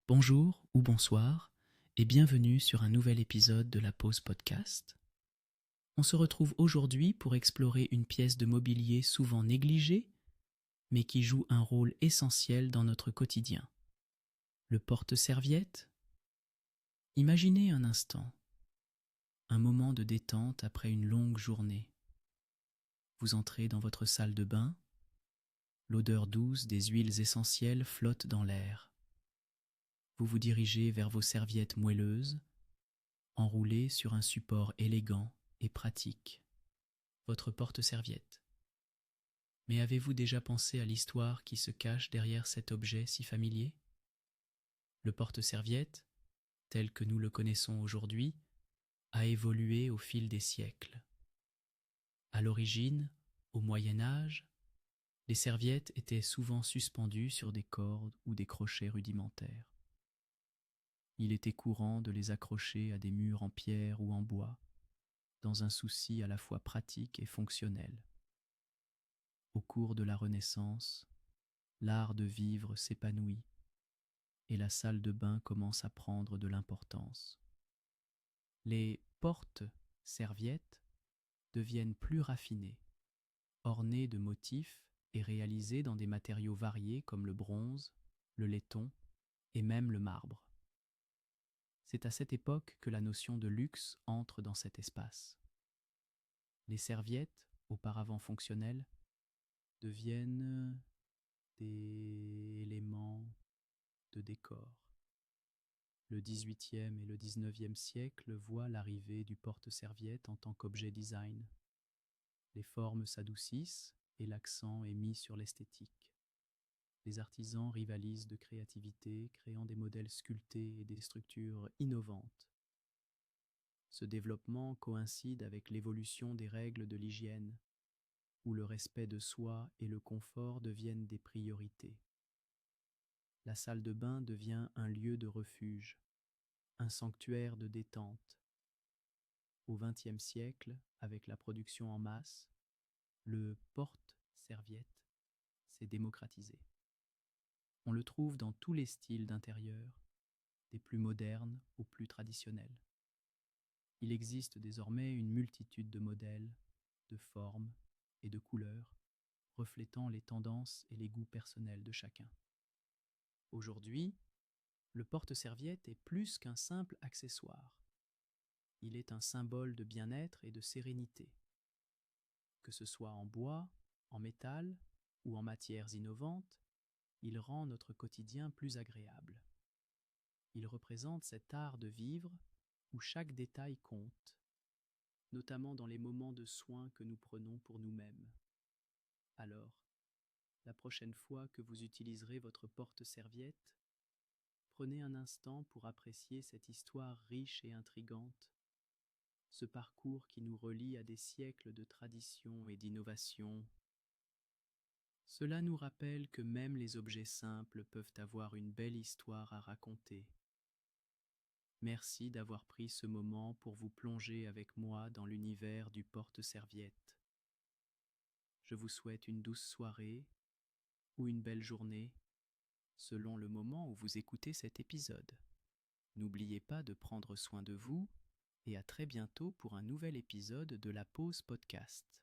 Bonjour ou bonsoir et bienvenue sur un nouvel épisode de la Pause Podcast. On se retrouve aujourd'hui pour explorer une pièce de mobilier souvent négligée, mais qui joue un rôle essentiel dans notre quotidien. Le porte-serviette. Imaginez un instant, un moment de détente après une longue journée. Vous entrez dans votre salle de bain, l'odeur douce des huiles essentielles flotte dans l'air. Vous vous dirigez vers vos serviettes moelleuses, enroulées sur un support élégant et pratique, votre porte-serviette. Mais avez-vous déjà pensé à l'histoire qui se cache derrière cet objet si familier ? Le porte-serviette, tel que nous le connaissons aujourd'hui, a évolué au fil des siècles. À l'origine, au Moyen Âge, les serviettes étaient souvent suspendues sur des cordes ou des crochets rudimentaires. Il était courant de les accrocher à des murs en pierre ou en bois, dans un souci à la fois pratique et fonctionnel. Au cours de la Renaissance, l'art de vivre s'épanouit et la salle de bain commence à prendre de l'importance. Les porte-serviettes deviennent plus raffinées, ornées de motifs et réalisées dans des matériaux variés comme le bronze, le laiton et même le marbre. C'est à cette époque que la notion de luxe entre dans cet espace. Les serviettes, auparavant fonctionnelles, deviennent des éléments de décor. Le XVIIIe et le XIXe siècle voient l'arrivée du porte-serviette en tant qu'objet design. Les formes s'adoucissent et l'accent est mis sur l'esthétique. Les artisans rivalisent de créativité, créant des modèles sculptés et des structures innovantes. Ce développement coïncide avec l'évolution des règles de l'hygiène, où le respect de soi et le confort deviennent des priorités. La salle de bain devient un lieu de refuge, un sanctuaire de détente. Au XXe siècle, avec la production en masse, le porte-serviette s'est démocratisé. On le trouve dans tous les styles d'intérieur, des plus modernes aux plus traditionnels. Il existe désormais une multitude de modèles, de formes et de couleurs, reflétant les tendances et les goûts personnels de chacun. Aujourd'hui, le porte-serviette est plus qu'un simple accessoire. Il est un symbole de bien-être et de sérénité. Que ce soit en bois, en métal ou en matières innovantes, il rend notre quotidien plus agréable. Il représente cet art de vivre où chaque détail compte, notamment dans les moments de soins que nous prenons pour nous-mêmes. Alors, la prochaine fois que vous utiliserez votre porte-serviette, prenez un instant pour apprécier cette histoire riche et intrigante, ce parcours qui nous relie à des siècles de tradition et d'innovation. Cela nous rappelle que même les objets simples peuvent avoir une belle histoire à raconter. Merci d'avoir pris ce moment pour vous plonger avec moi dans l'univers du porte-serviette. Je vous souhaite une douce soirée ou une belle journée, selon le moment où vous écoutez cet épisode. N'oubliez pas de prendre soin de vous et à très bientôt pour un nouvel épisode de la Pause Podcast.